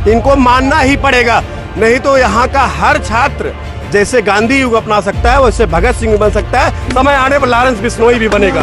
इनको मानना ही पड़ेगा, नहीं तो यहाँ का हर छात्र जैसे गांधी युग अपना सकता है वैसे भगत सिंह बन सकता है, समय आने पर लॉरेंस बिश्नोई भी बनेगा।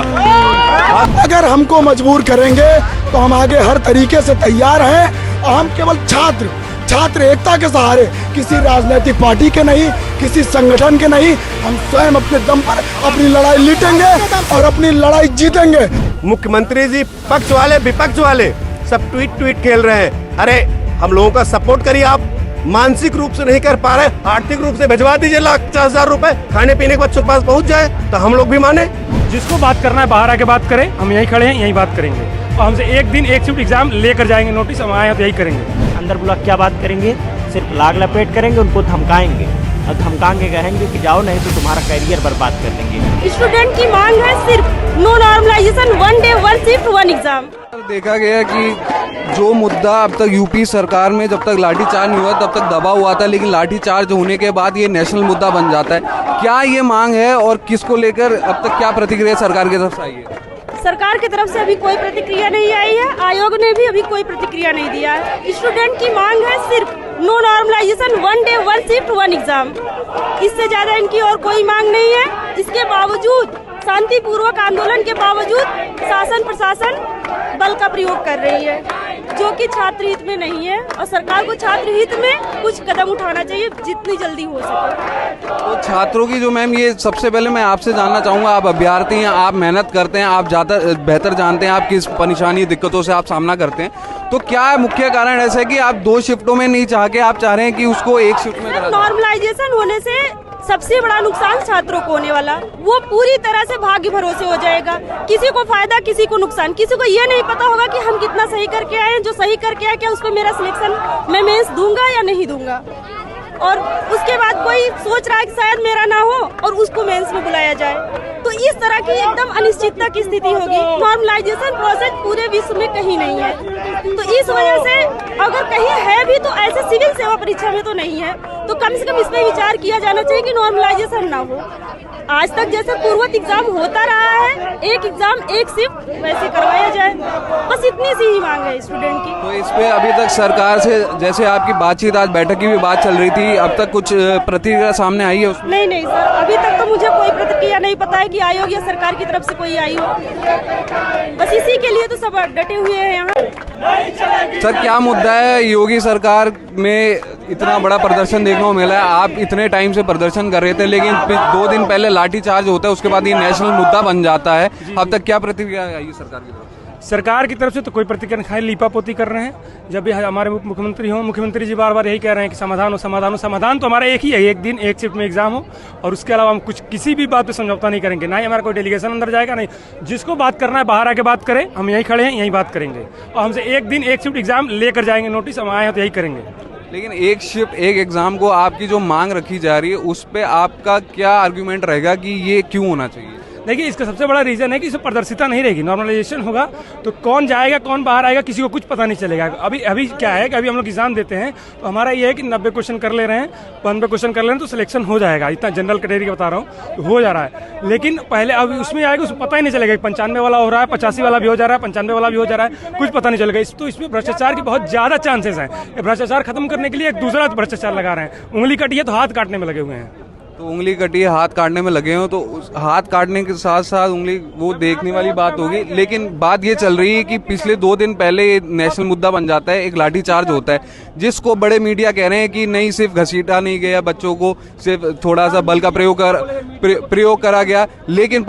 अगर हमको मजबूर करेंगे तो हम आगे हर तरीके से तैयार हैं। हम केवल छात्र एकता के सहारे, किसी राजनीतिक पार्टी के नहीं, किसी संगठन के नहीं, हम स्वयं अपने दम पर अपनी लड़ाई लड़ेंगे और अपनी लड़ाई जीतेंगे। मुख्यमंत्री जी पक्ष वाले विपक्ष वाले सब ट्वीट खेल रहे हैं। अरे हम लोगों का सपोर्ट करिए, आप मानसिक रूप से नहीं कर पा रहे, आर्थिक रूप से भिजवा दीजिए 1,50,000 रुपए, खाने पीने के बच्चों के पास पहुंच जाए तो हम लोग भी माने। जिसको बात करना है बाहर आके बात करें, हम यहीं खड़े हैं, यहीं बात करेंगे और हमसे एक दिन एक शिफ्ट एग्जाम लेकर जाएंगे, नोटिस हम आए हैं तो यही करेंगे। अंदर बुला क्या बात करेंगे, सिर्फ लाग लपेट करेंगे, उनको धमकाएंगे और धमका के कहेंगे कि जाओ नहीं तो तुम्हारा करियर बर्बाद कर देंगे। स्टूडेंट की मांग है सिर्फ no normalisation, 1 day 1 shift 1 exam. देखा गया कि जो मुद्दा अब तक यूपी सरकार में जब तक लाठीचार्ज नहीं हुआ तब तक दबा हुआ था, लेकिन लाठीचार्ज होने के बाद ये नेशनल मुद्दा बन जाता है। क्या ये मांग है और किसको लेकर अब तक क्या प्रतिक्रिया सरकार की तरफ से आई है? सरकार की तरफ से अभी कोई प्रतिक्रिया नहीं आई है, आयोग ने भी अभी कोई प्रतिक्रिया नहीं दिया है। स्टूडेंट की मांग है सिर्फ no normalisation, 1 day 1 shift 1 exam. इससे ज्यादा इनकी और कोई मांग नहीं है। इसके बावजूद, शांतिपूर्वक आंदोलन के बावजूद शासन प्रशासन बल का प्रयोग कर रही है, जो कि छात्र हित में नहीं है और सरकार को छात्र हित में कुछ कदम उठाना चाहिए जितनी जल्दी हो सके। तो छात्रों की जो मैम, ये सबसे पहले मैं आपसे जानना चाहूँगा, आप अभ्यर्थी हैं, आप मेहनत करते हैं, आप ज़्यादा बेहतर जानते हैं आप किस परेशानी दिक्कतों से आप सामना करते हैं, तो क्या मुख्य कारण ऐसा है कि आप 2 शिफ्टों में नहीं चाह के आप चाह रहे हैं कि उसको 1 शिफ्ट में करा? नॉर्मलाइजेशन होने से सबसे बड़ा नुकसान छात्रों को होने वाला, वो पूरी तरह से भाग्य भरोसे हो जाएगा। किसी को फायदा, किसी को नुकसान। किसी को ये नहीं पता होगा कि हम कितना सही करके आए हैं, जो सही करके आए क्या उसको मेरा सिलेक्शन मैं मेंस दूंगा या नहीं दूंगा, और उसके बाद कोई सोच रहा है कि शायद मेरा ना हो और उसको मेंस में बुलाया जाए, तो इस तरह की एकदम अनिश्चितता की स्थिति होगी। नॉर्मलाइजेशन प्रोसेस पूरे विश्व में कहीं नहीं है, तो इस वजह से अगर कहीं है भी तो ऐसे सिविल सेवा परीक्षा में तो नहीं है, तो कम से कम इस पे विचार किया जाना चाहिए कि नॉर्मलाइजेशन ना हो। आज तक जैसे पूर्वत एग्जाम होता रहा है, 1 एग्जाम 1 शिफ्ट वैसे करवाया जाए, बस इतनी सी ही मांग है स्टूडेंट की। तो इस पे अभी तक सरकार से, जैसे आपकी बातचीत, आज बैठक की भी बात चल रही थी, अब तक कुछ प्रतिक्रिया सामने आई है उसमें? नहीं सर, अभी तक तो मुझे कोई प्रतिक्रिया नहीं पता है कि आयोग या सरकार की तरफ से कोई आई हो। बस इसी के लिए तो सब डटे हुए हैं यहाँ। सर, क्या मुद्दा है? योगी सरकार में इतना बड़ा प्रदर्शन देखने को मिला है, आप इतने टाइम से प्रदर्शन कर रहे थे, लेकिन 2 दिन पहले लाठीचार्ज होता है, उसके बाद ये नेशनल मुद्दा बन जाता है। अब तक क्या प्रतिक्रिया आई सरकार की तरफ से? सरकार की तरफ से तो कोई प्रतिक्रिया नहीं, लीपापोती कर रहे हैं। जब भी हमारे मुख्यमंत्री जी बार बार यही कह रहे हैं कि समाधान हो, समाधान हो। समाधान तो हमारा एक ही है, 1 दिन 1 शिफ्ट में एग्जाम हो, और उसके अलावा हम कुछ किसी भी बात पे समझौता नहीं करेंगे। ना ही हमारा कोई डेलीगेशन अंदर जाएगा, नहीं। जिसको बात करना है बाहर आके बात करें, हम यहीं खड़े हैं, यहीं बात करेंगे और हमसे एक दिन 1 शिफ्ट एग्जाम लेकर जाएंगे, नोटिस हम आए हैं तो यही करेंगे। लेकिन 1 शिफ्ट 1 एग्जाम को आपकी जो मांग रखी जा रही है, उस पे आपका क्या आर्ग्यूमेंट रहेगा कि ये क्यों होना चाहिए? देखिए, इसका सबसे बड़ा रीजन है कि इसमें पारदर्शिता नहीं रहेगी। नॉर्मलाइजेशन होगा तो कौन जाएगा कौन बाहर आएगा किसी को कुछ पता नहीं चलेगा। अभी क्या है कि अभी हम लोग एग्जाम देते हैं तो हमारा ये है कि 90 क्वेश्चन कर ले रहे हैं, 90 क्वेश्चन कर ले रहे हैं तो सिलेक्शन हो जाएगा। इतना जनरल कैटेगरी का बता रहा हूँ, हो जा रहा है। लेकिन पहले अभी उसमें आएगा, उसको पता ही नहीं चलेगा। 95 वाला हो रहा है, 85 वाला भी हो जा रहा है, 95 वाला भी हो जा रहा है, कुछ पता नहीं चलेगा। तो इसमें भ्रष्टाचार की बहुत ज्यादा चांसेस हैं। भ्रष्टाचार खत्म करने के लिए एक दूसरा भ्रष्टाचार लगा रहे हैं। उंगली कटी है तो हाथ काटने में लगे हुए हैं। तो उंगली कटी है, हाथ काटने में लगे हो, तो उस हाथ काटने के साथ साथ उंगली वो देखने वाली बात होगी। लेकिन बात ये चल रही है कि पिछले 2 दिन पहले नेशनल मुद्दा बन जाता है, एक लाठीचार्ज होता है, जिसको बड़े मीडिया कह रहे हैं कि नहीं सिर्फ घसीटा नहीं गया बच्चों को, सिर्फ थोड़ा सा बल का प्रयोग करा गया, लेकिन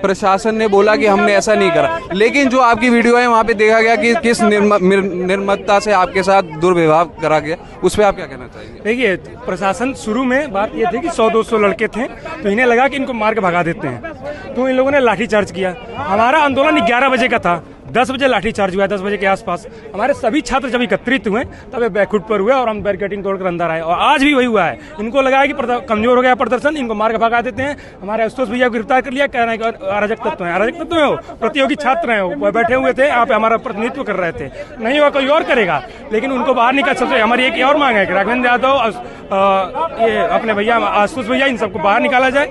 प्रशासन ने बोला कि हमने ऐसा नहीं करा। लेकिन जो आपकी वीडियो है वहाँ पे देखा गया कि किस निर्ममता से आपके साथ दुर्व्यवहार करा गया, उस पर आप क्या कहना चाहिए? देखिए, प्रशासन शुरू में बात ये थी कि 100-200 लड़के थे, तो इन्हें लगा कि इनको मार के भगा देते हैं, तो इन लोगों ने लाठीचार्ज किया। हमारा आंदोलन 11 बजे का था, 10 बजे लाठीचार्ज हुआ, 10 बजे के आसपास। हमारे सभी छात्र जब एकत्रित हुए तब ये बैकफुट पर हुए और हम बैरिकेडिंग तोड़कर अंदर आए, और आज भी वही हुआ है। इनको लगा है कि कमजोर हो गया प्रदर्शन, इनको मार के भगा देते हैं। हमारे आशुतोष भैया को गिरफ्तार कर लिया, कह रहे हैं कि अराजक तत्व है। अराजक तत्व है वो, प्रतियोगी छात्र हैं, वो बैठे हुए थे, यहाँ पे हमारा प्रतिनिधित्व कर रहे थे। नहीं हुआ कोई और करेगा। लेकिन उनको बाहर निकाल सबसे हमारी एक और मांग है कि राघवेंद्र यादव ये अपने भैया आशुतोष भैया इन सबको बाहर निकाला जाए,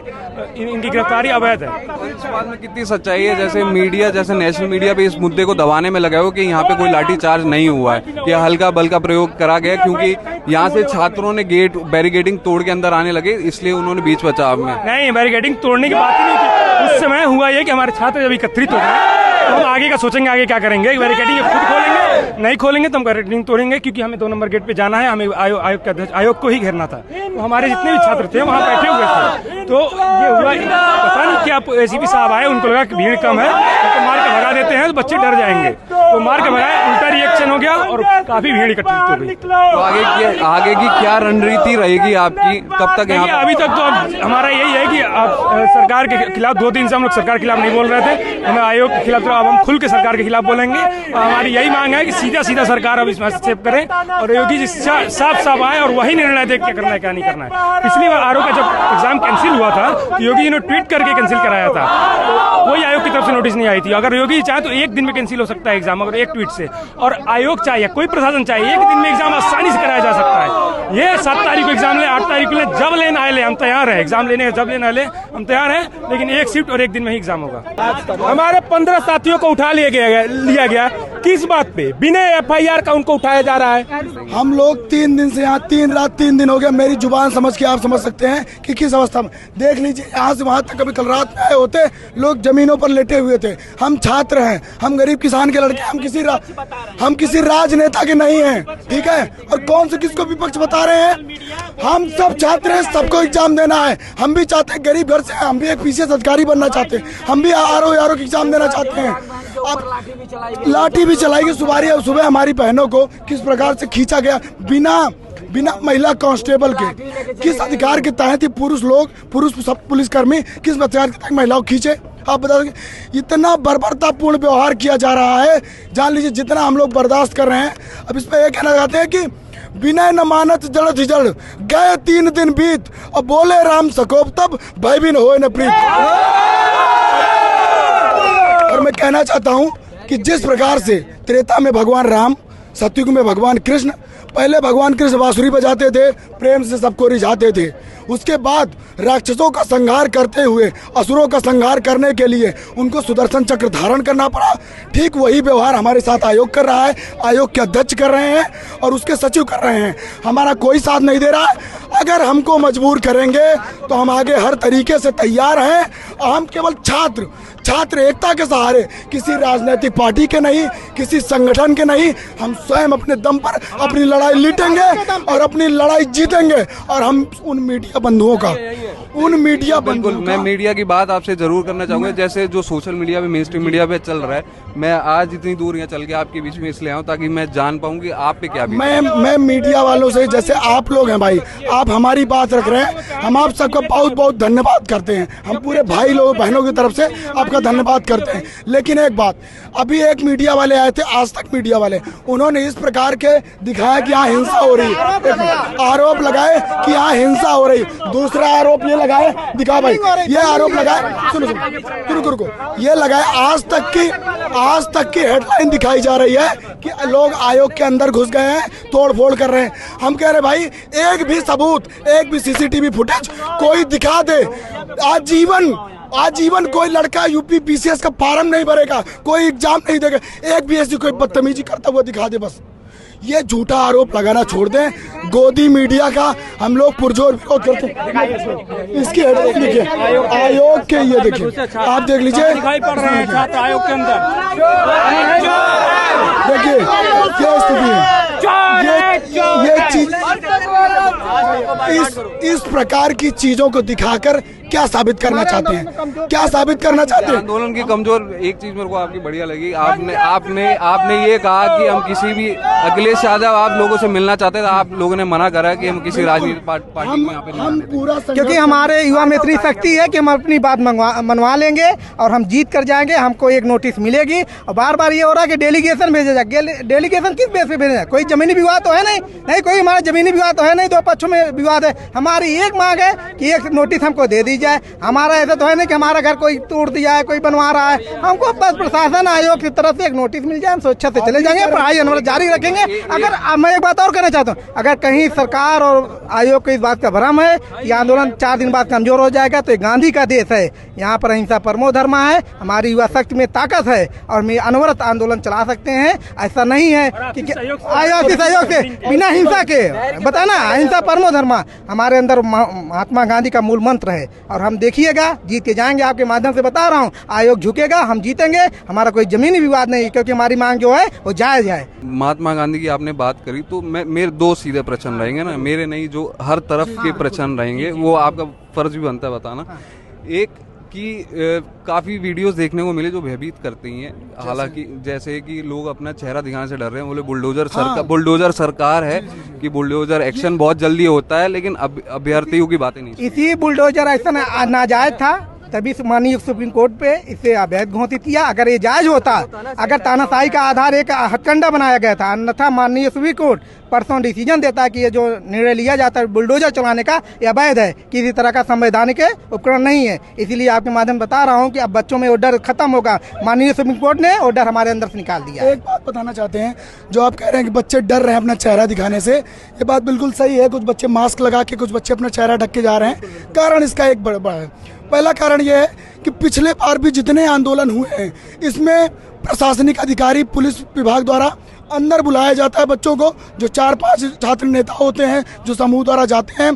इनकी गिरफ्तारी अवैध है। इस बात में कितनी सच्चाई है, जैसे मीडिया जैसे नेशनल मीडिया भी इस मुद्दे को दबाने में लगा हो कि यहाँ पे कोई लाठीचार्ज नहीं हुआ है, या हल्का बल का प्रयोग करा गया क्योंकि यहाँ से छात्रों ने गेट बैरिकेडिंग तोड़ के अंदर आने लगे, इसलिए उन्होंने बीच बचाव में। नहीं, बैरिकेडिंग तोड़ने की बात ही नहीं की। उस समय हुआ ये कि हमारे छात्र जब एकत्रित हो गए तो हम आगे का सोचेंगे, आगे क्या करेंगे। बैरिकेडिंग खुद खोलेंगे, नहीं खोलेंगे तो हम बैरिकेडिंग तोड़ेंगे, क्योंकि हमें 2 नंबर गेट पे जाना है, हमें आयोग के अध्यक्ष आयोग को ही घेरना था। तो हमारे जितने भी छात्र थे वहाँ बैठे हुए थे, तो ये हुआ पता नहीं क्या एसीपी साहब आए, उनको लगा कि भीड़ कम है तो मार के भगा देते हैं तो बच्चे डर जाएंगे, तो मार के भगाए, उल्टा रिएक्शन हो गया और काफी भीड़ एकत्रित हो गई। तो आगे की क्या रणनीति रहेगी आपकी, कब तक यहाँ? अभी तक तो हमारा यही है कि सरकार के खिलाफ 2 दिन से हम लोग सरकार के खिलाफ नहीं बोल रहे थे, हमें आयोग के खिलाफ, अब हम खुल के सरकार के खिलाफ बोलेंगे। और हमारी यही मांग है कि सीधा सीधा सरकार अब इसमें हस्तक्षेप करे और योगी जी साफ साफ आए और वही निर्णय दे क्या करना है क्या नहीं करना है। पिछली बार आरओ का जब एग्जाम कैंसिल हुआ था तो योगी जी ने ट्वीट करके कैंसिल कराया था, कोई आयोग की तरफ से नोटिस नहीं आई थी। अगर योगी चाहे तो 1 दिन में कैंसिल हो सकता है एग्जाम, अगर एक ट्वीट से, और आयोग चाहिए, कोई प्रशासन चाहिए, 1 दिन में एग्जाम आसानी से कराया जा सकता है। ये 7 तारीख को एग्जाम ले, 8 तारीख को ले, जब लेना है ले, हम तैयार है एग्जाम लेने, जब लेना ले हम तैयार हैं, लेकिन 1 शिफ्ट और 1 दिन में ही एग्जाम होगा। हमारे 15 साथियों को उठा लिया गया, किस बात पे? बिना FIR का उनको उठाया जा रहा है। हम लोग 3 दिन से यहाँ, 3 रात 3 दिन हो गया। मेरी जुबान समझ के आप समझ सकते हैं कि किस अवस्था में। देख लीजिए, यहाँ से वहाँ तक, कभी कल रात में आए होते लोग जमीनों पर लेटे हुए थे। हम छात्र हैं, हम गरीब किसान के लड़के, हम किसी राजनेता के नहीं हैं, ठीक है। और कौन से किसको विपक्ष बता रहे हैं? हम सब छात्र हैं, सबको एग्जाम देना है। हम भी चाहते हैं, गरीब घर से, हम भी एक PCS अधिकारी बनना चाहते हैं, हम भी आरओ की एग्जाम देना चाहते हैं। अब लाठी भी चलाएगी सुबह हमारी बहनों को किस प्रकार से खींचा गया बिना महिला कांस्टेबल के। किस अधिकार के तहत ही पुरुष सब पुलिसकर्मी किस अधिकार के तहत महिलाओं को खींचे? आप बता दें, इतना बर्बरतापूर्ण व्यवहार किया जा रहा है, जान लीजिए जितना हम लोग बर्दाश्त कर रहे हैं। अब इसमें यह कहना चाहते हैं कि विनय न मानत जड़ जड़, गए 3 दिन बीत, और बोले राम सकोप तब भय भी न होए न प्रीत। और मैं कहना चाहता हूं कि जिस प्रकार से त्रेता में भगवान राम, सतयुग में भगवान कृष्ण, पहले भगवान कृष्ण बांसुरी बजाते थे, प्रेम से सबको रिझाते थे। उसके बाद राक्षसों का संहार करते हुए, असुरों का संहार करने के लिए उनको सुदर्शन चक्र धारण करना पड़ा। ठीक वही व्यवहार हमारे साथ आयोग कर रहा है, आयोग के अध्यक्ष कर रहे हैं और उसके सचिव कर रहे हैं। हमारा कोई साथ नहीं दे रहा है। अगर हमको मजबूर करेंगे तो हम आगे हर तरीके से तैयार हैं। हम केवल छात्र एकता के सहारे, किसी राजनीतिक पार्टी के नहीं, किसी संगठन के नहीं, हम स्वयं अपने दम पर अपनी लड़ाई लड़ेंगे और अपनी लड़ाई जीतेंगे। और हम उन मीडिया बंधुओं का बिल्कुल, मैं मीडिया की बात आपसे जरूर करना चाहूंगा। जैसे जो सोशल मीडिया पे, मेन स्ट्रीम मीडिया पे चल रहा है, मैं आज इतनी दूर यहाँ चल के आपके बीच में इसलिए आऊँ ताकि मैं जान पाऊँ कि आप पे क्या भी। मैं मीडिया वालों से, जैसे आप लोग हैं भाई, आप हमारी बात रख रहे हैं, हम आप सबका बहुत बहुत धन्यवाद करते हैं। हम पूरे भाई लोग बहनों की तरफ से आपका धन्यवाद करते हैं। लेकिन एक बात, अभी एक मीडिया वाले आए थे, आज तक मीडिया वाले, उन्होंने इस प्रकार के दिखाया कि यहाँ हिंसा हो रही है, आरोप लगाए कि यहाँ हिंसा हो रही। दूसरा आरोप ये लगाए, दिखा भाई, ये आरोप लगाए, सुनो, ये लगाए, आज तक की हेडलाइन दिखाई जा रही है कि लोग आयोग के अंदर घुस गए हैं, तोड़ फोड़ कर रहे हैं। हम कह रहे भाई, एक भी सबूत, एक भी CCTV फुटेज कोई दिखा दे। आजीवन कोई लड़का UP PCS का फॉर्म नहीं भरेगा, कोई एग्जाम नहीं देगा, एक भी ऐसी कोई बदतमीजी करता हुआ दिखा दे। बस ये झूठा आरोप लगाना छोड़ दें। गोदी मीडिया का हम लोग पुरजोर विरोध करते हैं। इसकी हेडलाइन देखिए, आयोग के, ये देखिए, आप देख लीजिए, दिखाई पड़ रहे हैं छात्र आयोग के अंदर। देखिए क्या स्थिति है। ये चीज, इस प्रकार की चीजों को दिखाकर क्या साबित करना चाहते हैं? आंदोलन की कमजोर एक चीज मेरे को आपकी बढ़िया लगी, आपने ये कहा कि हम किसी भी, अखिलेश यादव आप लोगों से मिलना चाहते थे, आप लोगों ने मना करा कि हम किसी राजनीतिक पार्टी को यहाँ पे नहीं पूरा, क्योंकि हमारे युवा में इतनी शक्ति है कि हम अपनी बात मनवा लेंगे और हम जीत कर जाएंगे। हमको एक नोटिस मिलेगी और बार ये हो रहा है कि डेलीगेशन भेजा जाए। डेलीगेशन किस बेस पे भेजा जाए? कोई जमीनी विवाद तो है नहीं, कोई हमारा जमीनी विवाद तो है नहीं, 2 पक्षों में विवाद है। हमारी एक मांग है कि एक नोटिस हमको दे दीजिए। ली जाए। हमारा ऐसा तो है नहीं कि हमारा घर कोई तोड़ दिया है, कोई बनवा रहा है। हमको बस प्रशासन आयोग की तरफ से एक नोटिस मिल जाए, हम स्वेच्छा से चले जाएंगे, पढ़ाई हम जारी रखेंगे। अगर मैं एक बात और कहना चाहता हूँ, अगर कहीं सरकार और आयोग को इस बात का भ्रम है कि आंदोलन 4 दिन बाद कमजोर हो जाएगा, तो ये गांधी का देश है। यहाँ पर अहिंसा परमो धर्मा है, हमारी युवा शक्ति में ताकत है और मैं अनवरत आंदोलन चला सकते हैं। ऐसा नहीं है कि आयोग के सहयोग से बिना हिंसा के, बताना अहिंसा परमो धर्मा हमारे अंदर महात्मा गांधी का मूल मंत्र है और हम देखिएगा जीत के जाएंगे। आपके माध्यम से बता रहा हूँ, आयोग झुकेगा, हम जीतेंगे। हमारा कोई जमीनी विवाद नहीं, क्योंकि हमारी मांग जो है वो जायज है। महात्मा गांधी की आपने बात करी तो मेरे 2 सीधे प्रश्न रहेंगे ना, मेरे नहीं, जो हर तरफ के प्रश्न रहेंगे, वो आपका फर्ज भी बनता है बताना। एक कि काफ़ी वीडियोस देखने को मिले जो भयभीत करती हैं, हालांकि जैसे कि लोग अपना चेहरा दिखाने से डर रहे हैं, बोले बुलडोजर सरकार है कि बुलडोजर एक्शन बहुत जल्दी होता है, लेकिन अभ्यर्थियों की बातें नहीं। इसी बुलडोजर एक्शन नाजायज था, तभी माननीय सुप्रीम कोर्ट पे इसे अवैध घोषित किया। अगर ये जायज होता, अगर तानाशाही का आधार एक हथकंडा बनाया गया था, अन्यथा माननीय सुप्रीम कोर्ट परसों डिसीजन देता है कि ये जो निर्णय लिया जाता है बुलडोजर चलाने का, ये अवैध है, किसी तरह का संवैधानिक उपकरण नहीं है। इसीलिए आपके माध्यम बता रहा हूँ कि अब बच्चों में वो डर खत्म होगा। माननीय सुप्रीम कोर्ट ने वो डर हमारे अंदर से निकाल दिया। एक बात बताना चाहते हैं, जो आप कह रहे हैं कि बच्चे डर रहे हैं अपना चेहरा दिखाने से, ये बात बिल्कुल सही है। कुछ बच्चे मास्क लगा के, कुछ बच्चे अपना चेहरा ढक के जा रहे हैं। कारण इसका एक बड़ा है। पहला कारण यह है कि पिछले बार भी जितने आंदोलन हुए हैं, इसमें प्रशासनिक अधिकारी, पुलिस विभाग द्वारा अंदर बुलाया जाता है बच्चों को। जो 4-5 छात्र नेता होते हैं जो समूह द्वारा जाते हैं,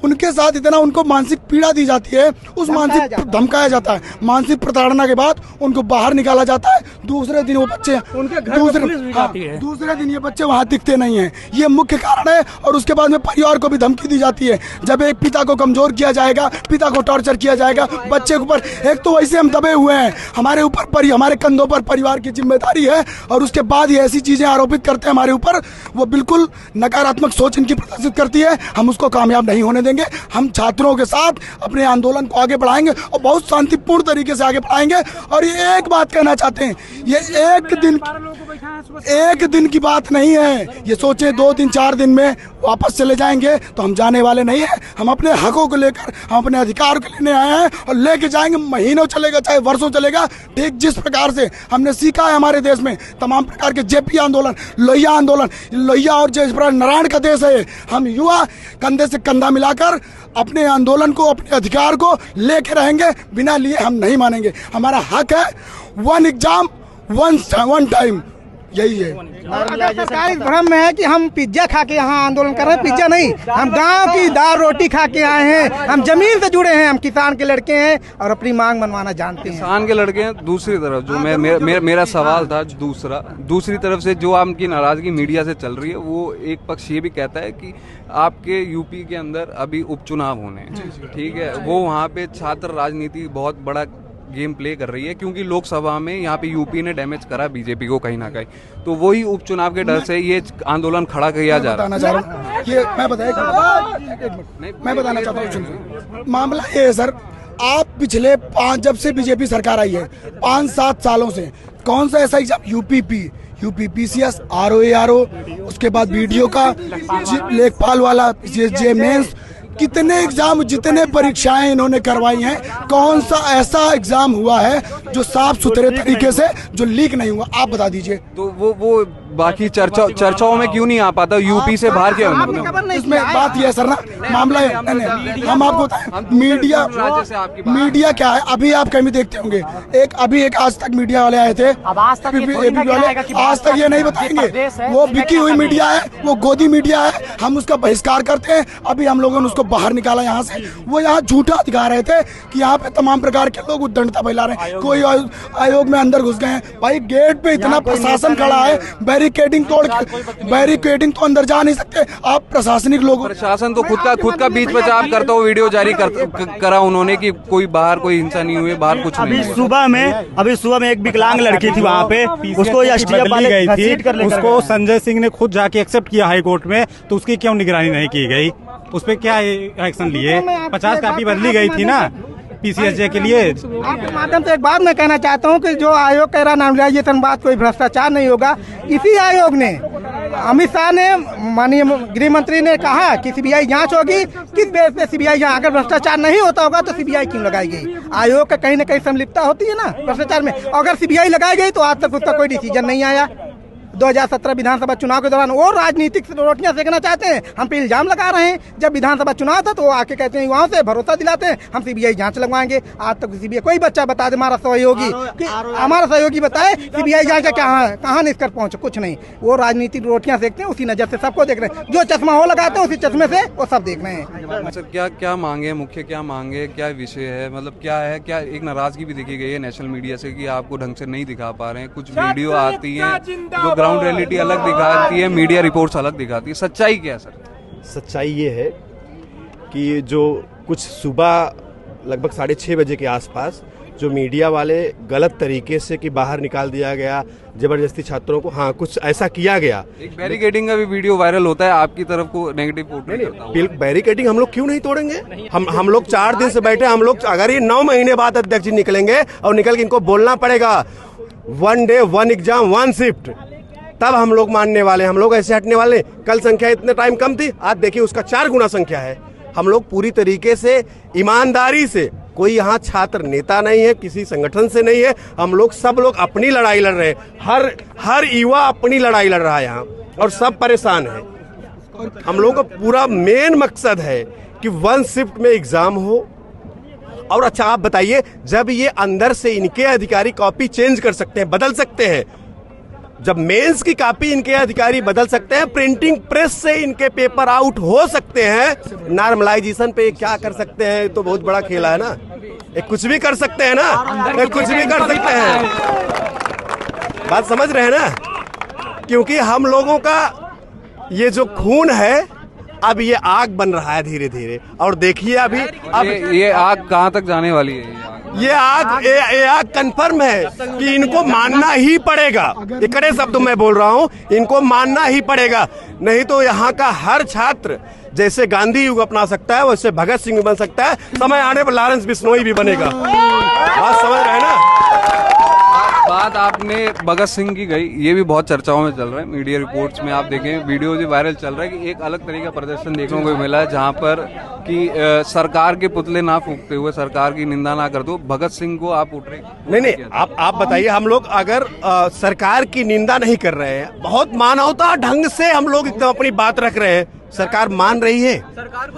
उनके साथ इतना उनको मानसिक पीड़ा दी जाती है, उस मानसिक धमकाया जाता है। मानसिक प्रताड़ना के बाद उनको बाहर निकाला जाता है। दूसरे दिन वो बच्चे दूसरे दिन ये बच्चे वहाँ दिखते नहीं हैं। ये मुख्य कारण है। और उसके बाद में परिवार को भी धमकी दी जाती है। जब एक पिता को कमजोर किया जाएगा, पिता को टॉर्चर किया जाएगा, बच्चे के ऊपर, एक तो वैसे हम दबे हुए हैं, हमारे ऊपर हमारे कंधों पर परिवार की जिम्मेदारी है, और उसके बाद ये ऐसी चीजें आरोपित करते हैं हमारे ऊपर, वो बिल्कुल नकारात्मक सोच इनकी प्रदर्शित करती है। हम उसको कामयाब नहीं होने देंगे। हम छात्रों के साथ अपने आंदोलन को आगे बढ़ाएंगे और बहुत शांतिपूर्ण तरीके से आगे बढ़ाएंगे। और ये एक बात कहना चाहते हैं, ये एक दिन की बात नहीं है। ये सोचे 2 दिन 4 दिन में वापस चले जाएंगे, तो हम जाने वाले नहीं है। हम अपने हकों को लेकर, हम अपने अधिकार को लेने आए हैं और लेके जाएंगे। महीनों चलेगा, चाहे वर्षों चलेगा। ठीक जिस प्रकार से हमने सीखा है हमारे देश में तमाम प्रकार के जेपी आंदोलन, लोहिया आंदोलन, लोहिया और जिस प्रकार नारायण का देश है, हम युवा कंधे से कंधा मिलाकर अपने आंदोलन को, अपने अधिकार को लेके रहेंगे। बिना लिए हम नहीं मानेंगे। हमारा हक है 1 एग्जाम 1 टाइम, यही है। सरकारी भ्रम में है कि हम पिज्जा खा के यहाँ आंदोलन कर रहे हैं। पिज्जा नहीं, हम गांव की दाल रोटी खा के आए हैं। हम जमीन से जुड़े हैं, हम किसान के लड़के हैं और अपनी मांग मनवाना जानते हैं। किसान के लड़के हैं। दूसरी तरफ जो मेरा सवाल था, दूसरी तरफ से जो आपकी नाराजगी मीडिया से चल रही है, वो एक पक्ष ये भी कहता है कि आपके यूपी के अंदर अभी उपचुनाव होने हैं, ठीक है, वो वहाँ पे छात्र राजनीति बहुत बड़ा गेम प्ले कर रही है, क्योंकि लोकसभा में यहाँ पे यूपी ने डैमेज करा बीजेपी को कहीं ना कहीं, तो वही उपचुनाव के डर से ये आंदोलन खड़ा किया जा रहा है। ये मैं बताना चाहता हूँ, मामला ये है सर, आप पिछले जब से बीजेपी सरकार आई है 5-7 सालों से कौन सा ऐसा एग्जाम, यूपीपीसीएस, आरओ, उसके बाद वीडियो का लेखपाल वाला, जे मेंस, कितने एग्जाम, जितने परीक्षाएं इन्होंने करवाई हैं, कौन सा ऐसा एग्जाम हुआ है जो साफ सुथरे तरीके से, जो लीक नहीं हुआ? आप बता दीजिए। तो वो बाकी चर्चाओं में क्यों नहीं आ पाता? यूपी से बाहर क्यों? इसमें बात यह है सर ना, मामला है, हम आपको बताएं, मीडिया क्या है। अभी आप कहीं भी देखते होंगे, एक आज तक मीडिया वाले आए थे, आज तक ये नहीं बताएंगे वो बिकी हुई मीडिया है, वो गोदी मीडिया है, हम उसका बहिष्कार करते हैं। अभी हम लोगों ने उसको बाहर निकाला यहाँ से। वो यहाँ झूठा दिखा रहे थे कि यहाँ पे तमाम प्रकार के लोग उद्दंडता फैला रहे हैं, कोई आयोग में अंदर घुस गए हैं। भाई गेट पे इतना प्रशासन खड़ा है, बैरिकेडिंग तो अंदर जा नहीं सकते आप। प्रशासनिक लोग, प्रशासन तो खुद का बीच बचाव करता हुआ वीडियो जारी करा उन्होंने कि कोई बाहर कोई हिंसा नहीं हुई, बाहर कुछ नहीं। अभी सुबह में एक विकलांग लड़की थी वहाँ पे, उसको एसटीएफ वाले गई थी, उसको संजय सिंह ने खुद जाके एक्सेप्ट किया हाई कोर्ट में, तो उसकी क्यों निगरानी नहीं की गई? उस पर क्या एक्शन लिए? 50 कॉपी बदली गई थी ना पीसीएसजे के लिए। आपके माध्यम से एक बात मैं कहना चाहता हूँ कि जो आयोग कह रहा नॉर्मलाइजेशन बात, कोई भ्रष्टाचार नहीं होगा। इसी आयोग ने अमित शाह ने माननीय गृह मंत्री ने कहा कि सीबीआई जांच होगी। किस बेस पे सीबीआई जांच? अगर भ्रष्टाचार नहीं होता होगा तो सीबीआई क्यों लगाई गई? आयोग का कहीं न कहीं संलिप्तता होती है ना भ्रष्टाचार में। अगर सीबीआई लगाई गई तो आज तक उसका कोई डिसीजन नहीं आया। 2017 विधानसभा चुनाव के दौरान वो राजनीतिक रोटियां सेकना चाहते हैं, हम पे इल्जाम लगा रहे हैं। जब विधानसभा चुनाव था तो वो आके कहते हैं युवाओं से भरोसा दिलाते हैं हम सीबीआई जांच लगवाएंगे। आज तक सीबीआई कोई बच्चा बता दे हमारा सहयोगी बताए सीबीआई जांच कहाँ निष्कर्ष पहुंचे? कुछ नहीं। वो राजनीतिक रोटियां सेकते हैं, उसी नजर से सबको देख रहे हैं। जो चश्मा वो लगाते हैं उसी चश्मे से वो सब देख रहे हैं। सर क्या क्या मांगे, मुख्य क्या मांगे, क्या विषय है, मतलब क्या है? क्या एक नाराजगी भी देखी गई है नेशनल मीडिया से कि आपको ढंग से नहीं दिखा पा रहे हैं? कुछ वीडियो आती है जो ग्राउंड रियलिटी अलग दिखाती है, मीडिया रिपोर्ट्स अलग दिखाती है। सच्चाई क्या है सर? सच्चाई ये है कि जो कुछ सुबह लगभग 6:30 बजे के आसपास जो मीडिया वाले गलत तरीके से कि बाहर निकाल दिया गया जबरदस्ती छात्रों को, हाँ कुछ ऐसा किया गया। एक बैरिकेडिंग का भी वीडियो वायरल होता है, आपकी तरफ को नेगेटिव पोर्ट्रेट करता है। बैरिकेडिंग हम लोग क्यों नहीं तोड़ेंगे? हम लोग 4 दिन से बैठे, हम लोग अगर ये 9 महीने बाद अध्यक्ष जी निकलेंगे और निकल के इनको बोलना पड़ेगा 1 डे 1 एग्जाम 1 शिफ्ट, तब हम लोग मानने वाले। हम लोग ऐसे हटने वाले। कल संख्या इतने टाइम कम थी, आज देखिए उसका 4 गुना संख्या है। हम लोग पूरी तरीके से ईमानदारी से, कोई यहाँ छात्र नेता नहीं है, किसी संगठन से नहीं है, हम लोग सब लोग अपनी लड़ाई लड़ रहे हैं। हर युवा अपनी लड़ाई लड़ रहा है यहाँ और सब परेशान है। हम लोगों का पूरा मेन मकसद है कि 1 शिफ्ट में एग्जाम हो। और अच्छा आप बताइए, जब ये अंदर से इनके अधिकारी कॉपी चेंज कर सकते हैं, बदल सकते हैं, जब मेंस की कॉपी इनके अधिकारी बदल सकते हैं, प्रिंटिंग प्रेस से इनके पेपर आउट हो सकते हैं, नॉर्मलाइजेशन पे क्या कर सकते हैं? तो बहुत बड़ा खेला है ना, एक कुछ भी कर सकते हैं ना, एक कुछ भी कर सकते हैं। बात समझ रहे हैं ना? क्योंकि हम लोगों का ये जो खून है अब ये आग बन रहा है धीरे धीरे। और देखिए अभी अब ये आग कहाँ तक जाने वाली है? ये आग कंफर्म है कि इनको मानना ही पड़ेगा। ये कड़े शब्दों में बोल रहा हूँ, इनको मानना ही पड़ेगा। नहीं तो यहाँ का हर छात्र जैसे गांधी युग अपना सकता है वैसे भगत सिंह भी बन सकता है। समय आने पर लॉरेंस बिश्नोई भी बनेगा। बात समझ रहे हैं ना? बात आपने भगत सिंह की गई, ये भी बहुत चर्चाओं में चल रहा है। मीडिया रिपोर्ट्स में आप देखें, वीडियो जो वायरल चल रहा है कि एक अलग तरह का प्रदर्शन देखने को मिला है जहां पर कि सरकार के पुतले ना फूंकते हुए, सरकार की निंदा ना करते हुए भगत सिंह को आप उठ रहे। नहीं, आप बताइए, हम लोग अगर सरकार की निंदा नहीं कर रहे हैं, बहुत मानवता ढंग से हम लोग एकदम अपनी बात रख रहे हैं, सरकार मान रही है?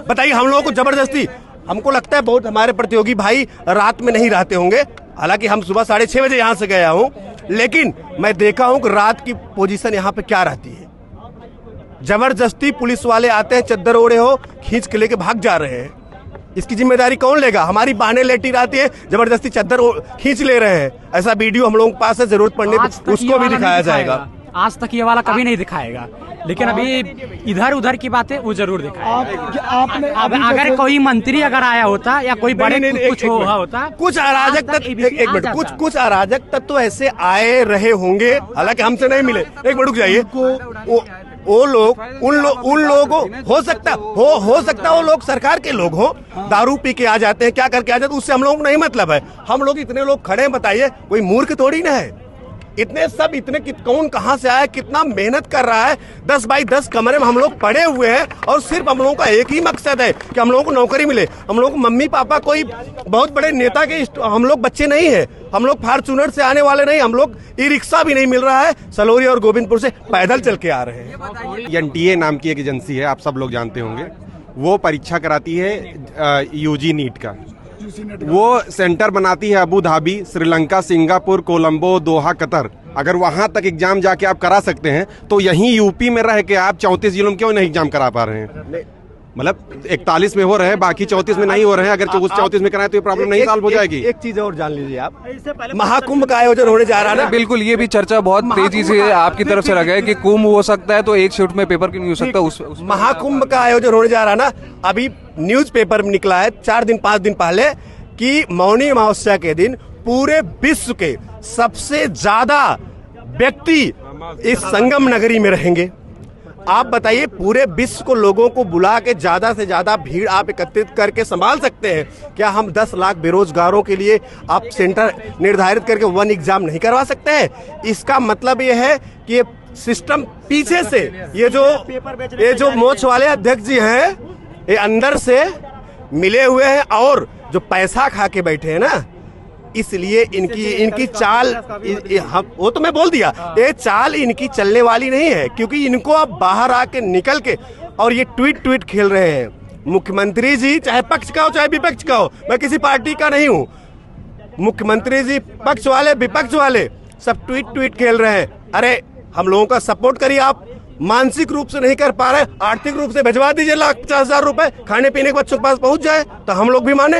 बताइए, हम लोगों को जबरदस्ती, हमको लगता है बहुत हमारे प्रतियोगी भाई रात में नहीं रहते होंगे, हालांकि हम सुबह 6:30 बजे यहाँ से गया हूँ, लेकिन मैं देखा हूँ कि रात की पोजीशन यहाँ पे क्या रहती है। जबरदस्ती पुलिस वाले आते हैं, चद्दर ओढ़े हो, खींच के लेके भाग जा रहे हैं। इसकी जिम्मेदारी कौन लेगा? हमारी बहनें लेटी रहती है, जबरदस्ती चद्दर खींच ले रहे हैं। ऐसा वीडियो हम लोगों के पास है, जरूरत पड़ने पर उसको भी दिखाया जाएगा। आज तक ये वाला कभी नहीं दिखाएगा, लेकिन अभी इधर उधर की बातें वो जरूर दिखाएगा। अब अगर कोई मंत्री अगर आया होता या कोई बड़े कुछ होता, कुछ अराजक तत्व, एक मिनट, कुछ अराजक तत्व ऐसे आए रहे होंगे, हालांकि हमसे नहीं मिले। एक मिनट रुक जाइए। वो लोग उन लोगों हो सकता है वो लोग सरकार के लोग हो, दारू पी के आ जाते हैं, क्या करके आ जाते हैं, उससे हम लोगों को नहीं मतलब है। हम लोग इतने लोग खड़े हैं, बताइए, कोई मूर्ख थोड़ी ना है। इतने कौन कहां से आया, कितना मेहनत कर रहा है। 10 बाई 10 कमरे में हम लोग पड़े हुए हैं और सिर्फ हम लोगों का एक ही मकसद है कि हम लोगों को नौकरी मिले। हम लोगों को मम्मी पापा कोई बहुत बड़े नेता के हम लोग बच्चे नहीं है, हम लोग फॉर्च्यूनर से आने वाले नहीं, हम लोग ई रिक्शा भी नहीं मिल रहा है, सलोरी और गोविंदपुर से पैदल चल के आ रहे हैं। एनटीए नाम की एक एजेंसी है, आप सब लोग जानते होंगे, वो परीक्षा कराती है यूजी नीट का। वो सेंटर बनाती है Abu Dhabi, Sri Lanka, Singapore, Colombo, Doha, Qatar. अगर वहां तक एग्जाम जाके आप करा सकते हैं तो यहीं यूपी में रह के आप 34 जिलों में क्यों नहीं एग्जाम करा पा रहे हैं? मतलब 41 में हो रहे हैं, बाकी 34 में नहीं हो रहे हैं। अगर 34 में कराए तो ये प्रॉब्लम नहीं सॉल्व हो जाएगी। एक चीज और जान लीजिए, आप महाकुंभ का आयोजन होने जा रहा है ना। बिल्कुल, ये भी चर्चा बहुत तेजी से आपकी तरफ से लगा है कि कुंभ हो सकता है तो एक शिफ्ट में पेपर क्यों नहीं हो सकता। उस महाकुंभ का आयोजन होने जा रहा है ना, अभी न्यूज पेपर में निकला है 4-5 दिन पहले कि मौनी अमावस्या के दिन पूरे विश्व के सबसे ज्यादा व्यक्ति इस संगम नगरी में रहेंगे। आप बताइए, पूरे विश्व को लोगों को बुला के ज्यादा से ज्यादा भीड़ आप एकत्रित करके संभाल सकते हैं क्या? हम 10 लाख बेरोजगारों के लिए आप सेंटर निर्धारित करके 1 एग्जाम नहीं करवा सकते हैं? इसका मतलब ये है कि सिस्टम पीछे से ये जो मोच वाले अध्यक्ष जी हैं ये अंदर से मिले हुए हैं और जो पैसा खा के बैठे हैं ना, इसलिए इनकी चाल वो तो मैं बोल दिया, ये चाल इनकी चलने वाली नहीं है, क्योंकि इनको अब बाहर आके निकल के और ये ट्वीट खेल रहे हैं। मुख्यमंत्री जी चाहे पक्ष का हो चाहे विपक्ष का हो, मैं किसी पार्टी का नहीं हूँ, मुख्यमंत्री जी पक्ष वाले विपक्ष वाले सब ट्वीट खेल रहे हैं। अरे हम लोगों का सपोर्ट करिए, आप मानसिक रूप से नहीं कर पा रहे, आर्थिक रूप से भिजवा दीजिए 1,50,000 रुपए, खाने पीने के बच्चों के पास पहुंच जाए तो हम लोग भी माने।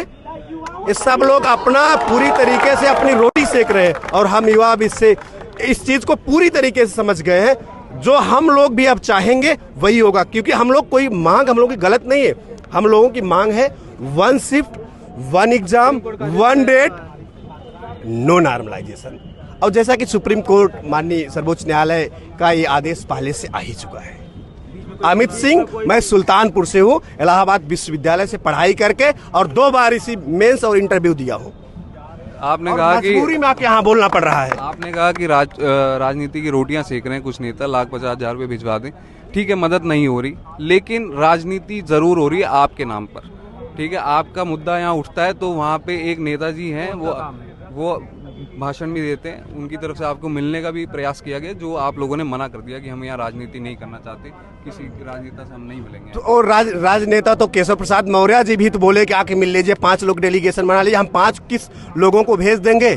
ये सब लोग अपना पूरी तरीके से अपनी रोटी सेक रहे हैं और हम युवा अब इससे इस चीज को पूरी तरीके से समझ गए हैं। जो हम लोग भी अब चाहेंगे वही होगा, क्योंकि हम लोग कोई मांग हम लोग की गलत नहीं है, हम लोगों की मांग है 1 shift 1 exam 1 date no normalisation. और जैसा कि सुप्रीम कोर्ट माननीय सर्वोच्च न्यायालय का ये आदेश पहले से आ ही चुका है। अमित सिंह, मैं सुल्तानपुर से हूँ, इलाहाबाद विश्वविद्यालय से पढ़ाई करके और 2 बार इसी मेंस और इंटरव्यू दिया हूँ। आपने कहा कि मजबूरी में आके यहाँ बोलना पड़ रहा है। आपने कहा कि राजनीति की रोटियां सेक रहे हैं कुछ नेता, 1,50,000 रुपये भिजवा दें, ठीक है, मदद नहीं हो रही, लेकिन राजनीति जरूर हो रही है आपके नाम पर, ठीक है। आपका मुद्दा यहाँ उठता है तो वहाँ पे एक नेताजी हैं, वो भाषण भी देते हैं, उनकी तरफ से आपको मिलने का भी प्रयास किया गया, जो आप लोगों ने मना कर दिया कि हम यहाँ राजनीति नहीं करना चाहते, किसी राजनेता से हम नहीं मिलेंगे। तो और राजनेता तो केशव प्रसाद मौर्य जी भी तो बोले कि आके मिल लीजिए, 5 लोग डेलीगेशन बना लीजिए। हम 5 किस लोगों को भेज देंगे?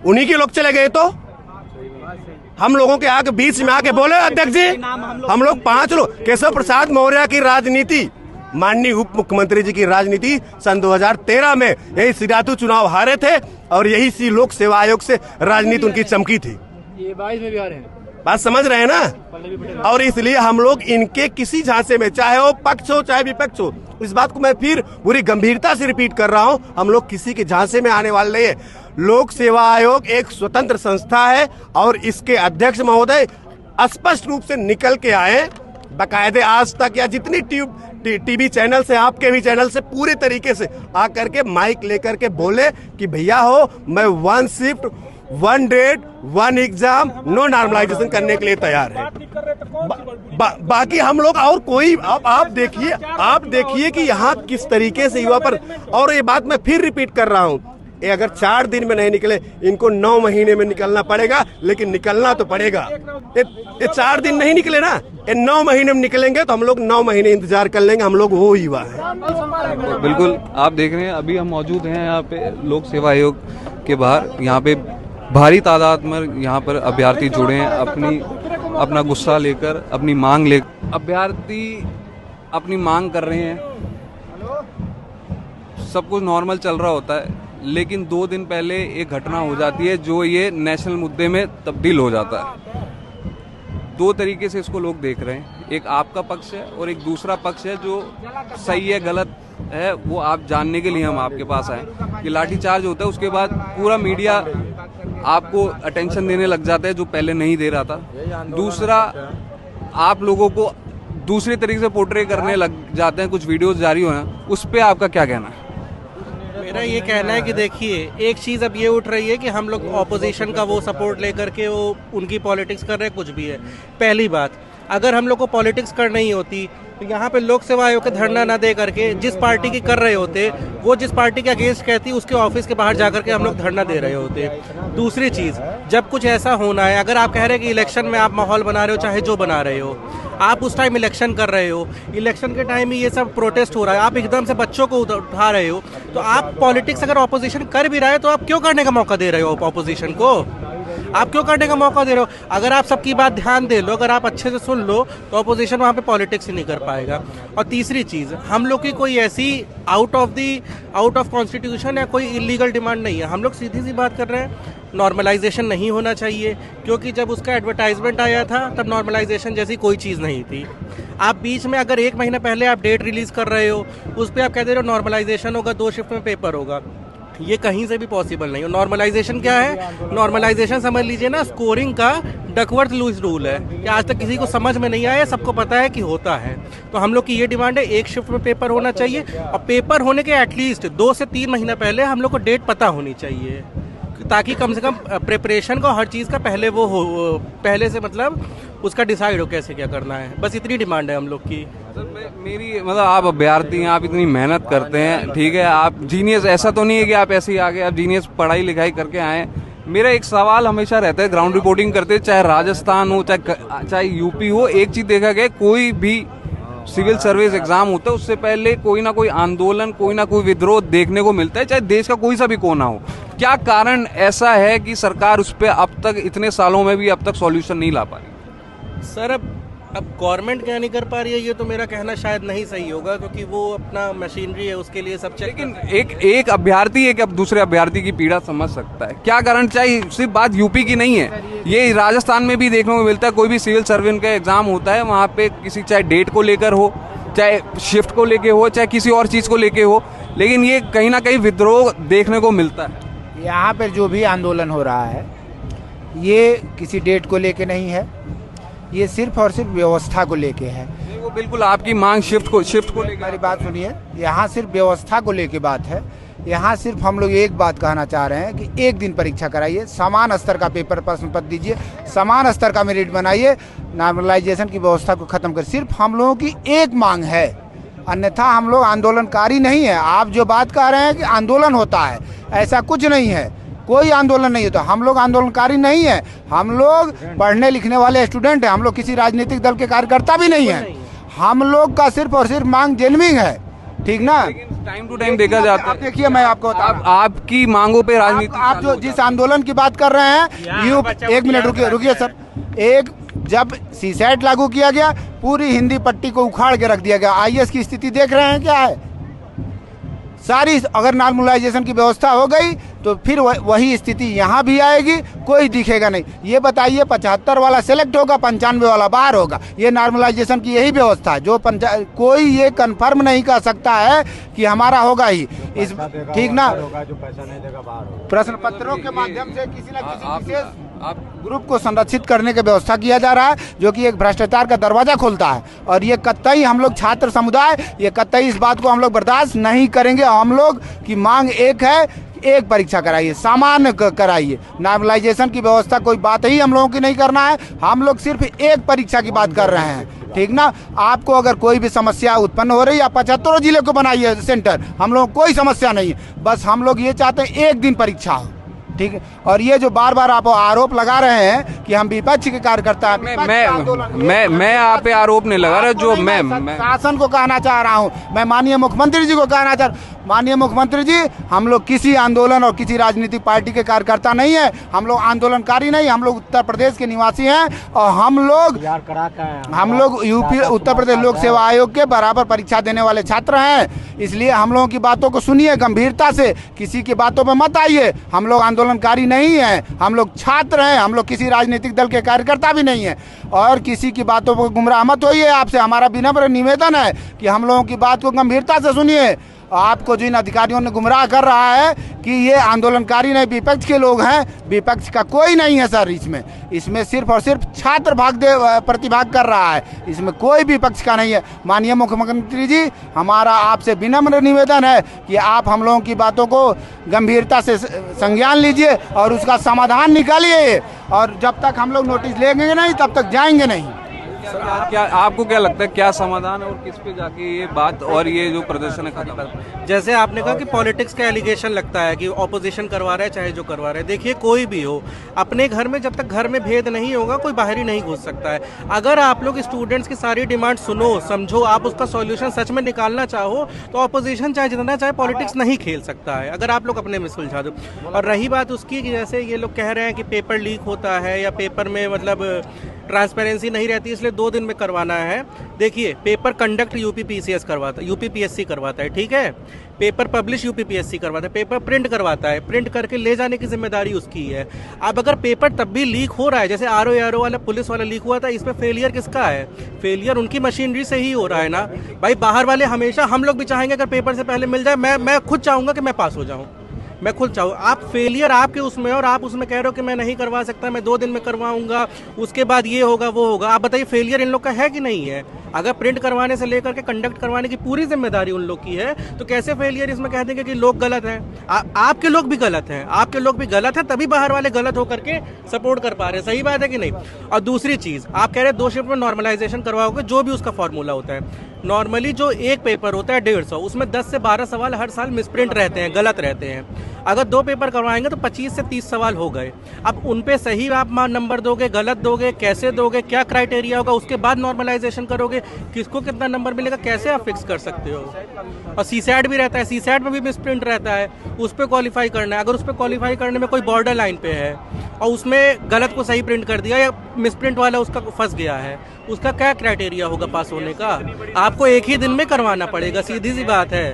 उन्हीं के लोग चले गए तो हम लोगों के आके बीच में आके बोले अध्यक्ष जी हम लोग 5 लोग। केशव प्रसाद मौर्य की राजनीति, माननीय उप मुख्यमंत्री जी की राजनीति सन 2013 में यही सिरातू चुनाव हारे थे और यही सी लोक सेवा आयोग से राजनीति उनकी चमकी थी। ये 22 में भी आ रहे हैं, बात समझ रहे हैं ना। और इसलिए हम लोग इनके किसी झांसे में, चाहे वो पक्ष हो चाहे विपक्ष हो, इस बात को मैं फिर पूरी गंभीरता से रिपीट कर रहा हूं, हम लोग किसी के झांसे में आने वाले नहीं है। लोक सेवा आयोग एक स्वतंत्र संस्था है और इसके अध्यक्ष महोदय स्पष्ट रूप से निकल के आए, बाकायदे आज तक या जितनी टीवी चैनल से, आपके भी चैनल से पूरे तरीके से आकर के माइक लेकर के बोले कि भैया हो मैं 1 shift 1 date 1 exam no normalisation करने के लिए तैयार है। बाकी हम लोग और कोई आप देखिए कि यहाँ किस तरीके से युवा पर, और ये बात मैं फिर रिपीट कर रहा हूँ, ये अगर 4 दिन में नहीं निकले, इनको 9 महीने में निकलना पड़ेगा, लेकिन निकलना तो पड़ेगा। ये 4 दिन नहीं निकले ना, ये 9 महीने में निकलेंगे तो हम लोग 9 महीने इंतजार कर लेंगे, हम लोग वो युवा है। बिल्कुल, आप देख रहे हैं अभी हम मौजूद हैं यहाँ पे लोक सेवा आयोग के बाहर। यहाँ पे भारी तादाद में यहाँ पर अभ्यर्थी जुड़े हैं, अपना गुस्सा लेकर, अपनी मांग लेकर अभ्यर्थी अपनी मांग कर रहे हैं। सब कुछ नॉर्मल चल रहा होता है, लेकिन 2 दिन पहले एक घटना हो जाती है जो ये नेशनल मुद्दे में तब्दील हो जाता है। 2 तरीके से इसको लोग देख रहे हैं, एक आपका पक्ष है और एक दूसरा पक्ष है जो सही है गलत है वो आप जानने के लिए हम आपके पास आए। कि लाठीचार्ज होता है उसके बाद पूरा मीडिया आपको अटेंशन देने लग जाता है जो पहले नहीं दे रहा था। दूसरा, आप लोगों को दूसरे तरीके से पोर्ट्रे करने लग जाते हैं, कुछ वीडियोस जारी हो हैं, उस पर आपका क्या कहना है? मेरा ये कहना है कि देखिए, एक चीज़ अब ये उठ रही है कि हम लोग ऑपोजिशन का वो सपोर्ट लेकर के वो उनकी पॉलिटिक्स कर रहे हैं, कुछ भी है। पहली बात, अगर हम लोग को पॉलिटिक्स करनी ही होती तो यहाँ पे लोक सेवा आयोग का धरना ना दे करके जिस पार्टी की कर रहे होते, वो जिस पार्टी के अगेंस्ट कहती उसके ऑफिस के बाहर जाकर के हम लोग धरना दे रहे होते। दूसरी चीज़, जब कुछ ऐसा होना है, अगर आप कह रहे हैं कि इलेक्शन में आप माहौल बना रहे हो, चाहे जो बना रहे हो, आप उस टाइम इलेक्शन कर रहे हो, इलेक्शन के टाइम में ये सब प्रोटेस्ट हो रहा है, आप एकदम से बच्चों को उठा रहे हो, तो आप पॉलिटिक्स अगर ऑपोजिशन कर भी रहा है तो आप क्यों करने का मौका दे रहे हो? ऑपोजिशन को आप क्यों करने का मौका दे रहे हो? अगर आप सबकी बात ध्यान दे लो, अगर आप अच्छे से सुन लो, तो ऑपोजिशन वहाँ पे पॉलिटिक्स ही नहीं कर पाएगा। और तीसरी चीज़, हम लोग की कोई ऐसी आउट ऑफ कॉन्स्टिट्यूशन या कोई इलीगल डिमांड नहीं है। हम लोग सीधी सी बात कर रहे हैं, नॉर्मलाइजेशन नहीं होना चाहिए, क्योंकि जब उसका एडवर्टाइजमेंट आया था तब नॉर्मलाइजेशन जैसी कोई चीज़ नहीं थी। आप बीच में अगर 1 महीना पहले आप डेट रिलीज़ कर रहे हो, उस पर आप कह दे रहे हो नॉर्मलाइजेशन होगा, 2 शिफ्ट में पेपर होगा, ये कहीं से भी पॉसिबल नहीं हो। नॉर्मलाइजेशन क्या है? नॉर्मलाइजेशन समझ लीजिए ना, स्कोरिंग का डकवर्थ लुईस रूल है कि आज तक किसी को समझ में नहीं आया, सबको पता है कि होता है। तो हम लोग की ये डिमांड है, 1 शिफ्ट में पेपर होना चाहिए, और पेपर होने के एटलीस्ट 2 से 3 महीना पहले हम लोग को डेट पता होनी चाहिए। ताकि कम से कम प्रिपरेशन का हर चीज़ का पहले वो हो, पहले से मतलब उसका डिसाइड हो कैसे क्या करना है। बस इतनी डिमांड है हम लोग की। मेरी मतलब आप अभ्यर्थी हैं, आप इतनी मेहनत करते हैं, ठीक है, आप जीनियस, ऐसा तो नहीं है कि आप ऐसे ही आ गए, आप जीनियस पढ़ाई लिखाई करके आए। मेरा एक सवाल हमेशा रहता है, ग्राउंड रिपोर्टिंग करते, चाहे राजस्थान हो चाहे यूपी हो, एक चीज देखा गया, कोई भी सिविल सर्विस एग्जाम होता है उससे पहले कोई ना कोई आंदोलन, कोई ना कोई विद्रोह देखने को मिलता है, चाहे देश का कोई सा भी कोना हो। क्या कारण ऐसा है कि सरकार उस पर अब तक इतने सालों में भी अब तक सॉल्यूशन नहीं ला पा रही? सर अब गवर्नमेंट क्या नहीं कर पा रही है ये तो मेरा कहना शायद नहीं सही होगा, क्योंकि वो अपना मशीनरी है उसके लिए सब चेक। लेकिन एक अभ्यर्थी एक अब दूसरे अभ्यर्थी की पीड़ा समझ सकता है। क्या कारण, चाहे सिर्फ बात यूपी की नहीं है, ये राजस्थान में भी देखने को मिलता है। कोई भी सिविल सर्वेंट का एग्जाम होता है, वहाँ पे किसी चाहे डेट को लेकर हो, चाहे शिफ्ट को लेके हो, चाहे किसी और चीज़ को लेके हो, लेकिन ये कहीं ना कहीं विद्रोह देखने को मिलता है। यहाँ पर जो भी आंदोलन हो रहा है ये किसी डेट को लेके नहीं है, ये सिर्फ और सिर्फ व्यवस्था को लेके है। वो बिल्कुल आपकी मांग शिफ्ट को लेके। हमारी बात सुनिए, यहाँ सिर्फ व्यवस्था को लेके बात है। यहाँ सिर्फ हम लोग एक बात कहना चाह रहे हैं कि एक दिन परीक्षा कराइए, समान स्तर का पेपर प्रश्न पत्र दीजिए, समान स्तर का मेरिट बनाइए, नॉर्मलाइजेशन की व्यवस्था को खत्म कर। सिर्फ हम लोगों की एक मांग है, अन्यथा हम लोग आंदोलनकारी नहीं है। आप जो बात कह रहे हैं कि आंदोलन होता है, ऐसा कुछ नहीं है, कोई आंदोलन नहीं होता। हम लोग आंदोलनकारी नहीं है, हम लोग पढ़ने लिखने वाले स्टूडेंट हैं, हम लोग किसी राजनीतिक दल के कार्यकर्ता भी नहीं है। हम लोग का सिर्फ और सिर्फ मांग जेन्युइन है, ठीक ना। टाइम टू टाइम देखा जाता है। देखिए मैं आपको आपकी मांगों पे राजनीति, आप जो जिस आंदोलन की बात कर रहे हैं, एक मिनट रुकिए सर। जब सीसैट लागू किया गया, पूरी हिंदी पट्टी को उखाड़ के रख दिया गया। आईएएस की स्थिति देख रहे हैं क्या है सारी। अगर नॉर्मलाइजेशन की व्यवस्था हो गई तो फिर वही स्थिति यहाँ भी आएगी, कोई दिखेगा नहीं। ये बताइए 75 वाला सेलेक्ट होगा, 95 वाला बाहर होगा। ये नॉर्मलाइजेशन की यही व्यवस्था है। जो कोई ये कंफर्म नहीं कर सकता है कि हमारा होगा ही इस, ठीक ना। जो पैसा नहीं देगा बाहर होगा। प्रश्न पत्रों के माध्यम से किसी न किसी विशेष ग्रुप को संरक्षित करने की व्यवस्था किया जा रहा है, जो कि एक भ्रष्टाचार का दरवाजा खोलता है। और ये कतई हम लोग छात्र समुदाय, ये कतई इस बात को हम लोग बर्दाश्त नहीं करेंगे। हम लोग की मांग एक है, एक परीक्षा कराइए, सामान्य कराइए। नॉर्मलाइजेशन की व्यवस्था कोई बात ही हम लोगों की नहीं करना है, हम लोग सिर्फ एक परीक्षा की बात कर रहे हैं, ठीक ना। आपको अगर कोई भी समस्या उत्पन्न हो रही है, आप 75 जिले को बनाइए सेंटर, हम लोग कोई समस्या नहीं है। बस हम लोग ये चाहते हैं एक दिन परीक्षा हो, ठीक है। और ये जो बार बार आप आरोप लगा रहे हैं कि हम विपक्ष के कार्यकर्ता हैं, मैं आप पे आरोप नहीं लगा रहा, जो मैं शासन को कहना चाह रहा हूं, मैं माननीय मुख्यमंत्री जी को कहना चाह रहा हूं, माननीय मुख्यमंत्री जी, हम लोग किसी आंदोलन और किसी राजनीतिक पार्टी के कार्यकर्ता नहीं है, हम लोग आंदोलनकारी नहीं, हम लोग उत्तर प्रदेश के निवासी हैं। और हम लोग यूपी उत्तर प्रदेश लोक सेवा आयोग के बराबर परीक्षा देने वाले छात्र हैं। इसलिए हम लोगों की बातों को सुनिए गंभीरता से, किसी की बातों पर मत आइए। हम लोग आंदोलनकारी नहीं है, हम लोग छात्र हैं, हम लोग किसी राजनीतिक दल के कार्यकर्ता भी नहीं है। और किसी की बातों पर गुमराह मत होइए। आपसे हमारा विनम्र निवेदन है कि हम लोगों की बात को गंभीरता से सुनिए। आपको जिन अधिकारियों ने गुमराह कर रहा है कि ये आंदोलनकारी नहीं, विपक्ष के लोग हैं, विपक्ष का कोई नहीं है सर। इसमें सिर्फ और सिर्फ छात्र प्रतिभाग कर रहा है, इसमें कोई विपक्ष का नहीं है। माननीय मुख्यमंत्री जी, हमारा आपसे विनम्र निवेदन है कि आप हम लोगों की बातों को गंभीरता से संज्ञान लीजिए और उसका समाधान निकालिए। और जब तक हम लोग नोटिस लेंगे नहीं, तब तक जाएंगे नहीं। क्या आपको क्या लगता है, क्या समाधान और किस पे जाके ये बात और ये जो प्रदर्शन है खत्म? जैसे आपने कहा कि पॉलिटिक्स का एलिगेशन लगता है कि ऑपोजिशन करवा रहा है, चाहे जो करवा रहा है। देखिए कोई भी हो, अपने घर में जब तक घर में भेद नहीं होगा, कोई बाहर ही नहीं घुस सकता है। अगर आप लोग स्टूडेंट्स की सारी डिमांड सुनो, समझो, आप उसका सॉल्यूशन सच में निकालना चाहो, तो ऑपोजिशन चाहे जितना चाहे पॉलिटिक्स नहीं खेल सकता है, अगर आप लोग अपने में सुलझा दो। और रही बात उसकी कि जैसे ये लोग कह रहे हैं कि पेपर लीक होता है या पेपर में मतलब ट्रांसपेरेंसी नहीं रहती, इसलिए 2 दिन में करवाना है। देखिए पेपर कंडक्ट यूपीपीसीएस करवाता है, यूपीपीएससी करवाता है, ठीक है। पेपर पब्लिश यूपीपीएससी करवाता है, पेपर प्रिंट करवाता है, प्रिंट करके ले जाने की जिम्मेदारी उसकी है। अब अगर पेपर तब भी लीक हो रहा है, जैसे आरओ वाला पुलिस वाला लीक हुआ था, इसमें फेलियर किसका है? फेलियर उनकी मशीनरी से ही हो रहा है ना भाई। बाहर वाले हमेशा, हम लोग भी चाहेंगे अगर पेपर से पहले मिल जाए, मैं खुद चाहूँगा कि मैं पास हो जाऊँ, मैं खुद चाहूँ। आप फेलियर आपके उसमें, और आप उसमें कह रहे हो कि मैं नहीं करवा सकता, मैं 2 दिन में करवाऊंगा, उसके बाद ये होगा वो होगा। आप बताइए फेलियर इन लोग का है कि नहीं है? अगर प्रिंट करवाने से लेकर के कंडक्ट करवाने की पूरी जिम्मेदारी उन लोग की है, तो कैसे फेलियर इसमें कह देंगे कि लोग गलत हैं? आपके लोग भी गलत हैं, आपके लोग भी गलत हैं, तभी बाहर वाले गलत होकर के सपोर्ट कर पा रहे हैं। सही बात है कि नहीं? और दूसरी चीज़, आप कह रहे हैं 2 शिफ्ट में नॉर्मलाइजेशन करवाओगे, जो भी उसका फॉर्मूला होता है। नॉर्मली जो एक पेपर होता है 150, उसमें 10 से 12 सवाल हर साल मिसप्रिंट रहते हैं, गलत रहते हैं। अगर 2 पेपर करवाएंगे तो 25 से 30 सवाल हो गए। अब उन पे सही आप नंबर दोगे, गलत दोगे, कैसे दोगे, क्या क्राइटेरिया होगा, उसके बाद नॉर्मलाइजेशन करोगे, किसको कितना नंबर मिलेगा, कैसे आप फिक्स कर सकते हो? और सीसैट भी रहता है, सीसैट में भी मिसप्रिंट रहता है, उस पर क्वालिफाई करना है। अगर उस पर क्वालिफाई करने में कोई बॉर्डर लाइन पे है और उसमें गलत को सही प्रिंट कर दिया या मिसप्रिंट वाला उसका फंस गया है, उसका क्या क्राइटेरिया होगा पास होने का? आपको एक ही दिन में करवाना पड़ेगा, सीधी सी बात है।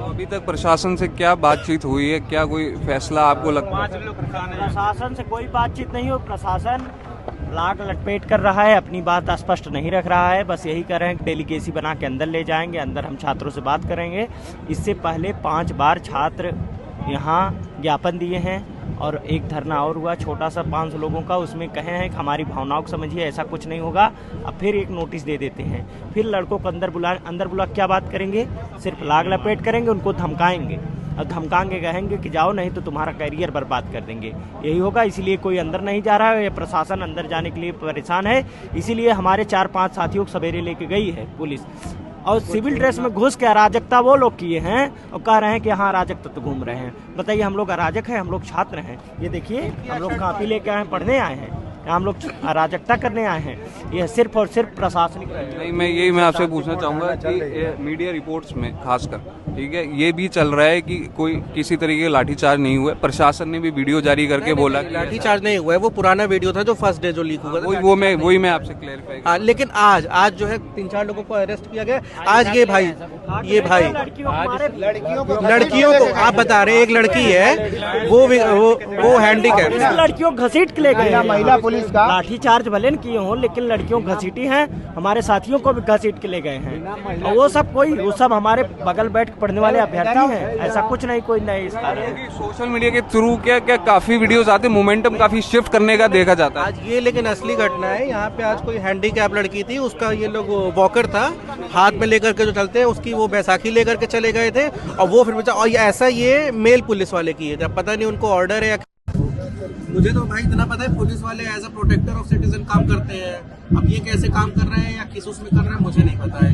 अभी तक प्रशासन से क्या बातचीत हुई है? क्या कोई फैसला आपको लगता है? प्रशासन से कोई बातचीत नहीं हो। प्रशासन लाग लटपेट कर रहा है, अपनी बात स्पष्ट नहीं रख रहा है। बस यही कर रहे हैं कि डेलीगेसी बना के अंदर ले जाएंगे, अंदर हम छात्रों से बात करेंगे। इससे पहले 5 बार छात्र यहाँ ज्ञापन दिए हैं और एक धरना और हुआ छोटा सा 500 लोगों का, उसमें कहे हैं कि हमारी भावनाओं को समझिए, ऐसा कुछ नहीं होगा। अब फिर एक नोटिस दे देते हैं, फिर लड़कों को अंदर बुला क्या बात करेंगे? सिर्फ लाग लपेट करेंगे, उनको धमकाएंगे और धमकाएंगे, कहेंगे कि जाओ नहीं तो तुम्हारा करियर बर्बाद कर देंगे। यही होगा, इसीलिए कोई अंदर नहीं जा रहा है। ये प्रशासन अंदर जाने के लिए परेशान है, इसीलिए हमारे 4-5 साथियों को सवेरे लेके गई है पुलिस। और सिविल ड्रेस में घुस के अराजकता वो लोग किए हैं और कह रहे हैं कि यहाँ अराजक तत्व घूम रहे हैं। बताइए, हम लोग अराजक हैं? हम लोग छात्र हैं। ये देखिए, हम लोग कापी लेके आए हैं, पढ़ने आए हैं, हम लोग अराजकता करने आए हैं। यह सिर्फ और सिर्फ प्रशासनिक नहीं, मैं आपसे पूछना चाहूँगा कि मीडिया रिपोर्ट्स में खासकर, ठीक है, ये भी चल रहा है कि कोई किसी तरीके का लाठीचार्ज नहीं हुआ है। प्रशासन ने भी वीडियो जारी करके बोला कि लाठीचार्ज नहीं हुआ है। वो पुराना वीडियो था जो फर्स्ट डे जो लीक हुआ था, वही मैं आपसे क्लैरिफाई। लेकिन आज जो है 3-4 लोगों को अरेस्ट किया गया। आज ये भाई लड़कियों को आप बता रहे हैं, एक लड़की है वो हैंडीकैप, लड़कियों घसीट के ले गए। महिला पुलिस का लाठीचार्ज भले न किए हों, लेकिन लड़कियों घसीटी हैं। हमारे साथियों को भी घसीट के ले गए हैं। और वो सब हमारे बगल बैठ के पढ़ने वाले अभ्यर्थी हैं। ऐसा कुछ नहीं, कोई नहीं। सोशल मीडिया के थ्रू क्या काफी वीडियोस आते, मोमेंटम काफी शिफ्ट करने का देखा जाता है आज ये। लेकिन असली घटना है यहाँ पे। आज कोई हैंडीकैप लड़की थी, उसका ये लोग वॉकर था, हाथ में लेकर के जो चलते हैं, उसकी वो बैसाखी लेकर के चले गए थे और वो फिर और ऐसा ये मेल पुलिस वाले किए थे। पता नहीं उनको ऑर्डर है या मुझे तो भाई इतना पता है, पुलिस वाले as a protector of citizen काम करते हैं। अब ये कैसे काम कर रहे हैं या किस उसमें कर रहे हैं मुझे नहीं पता है।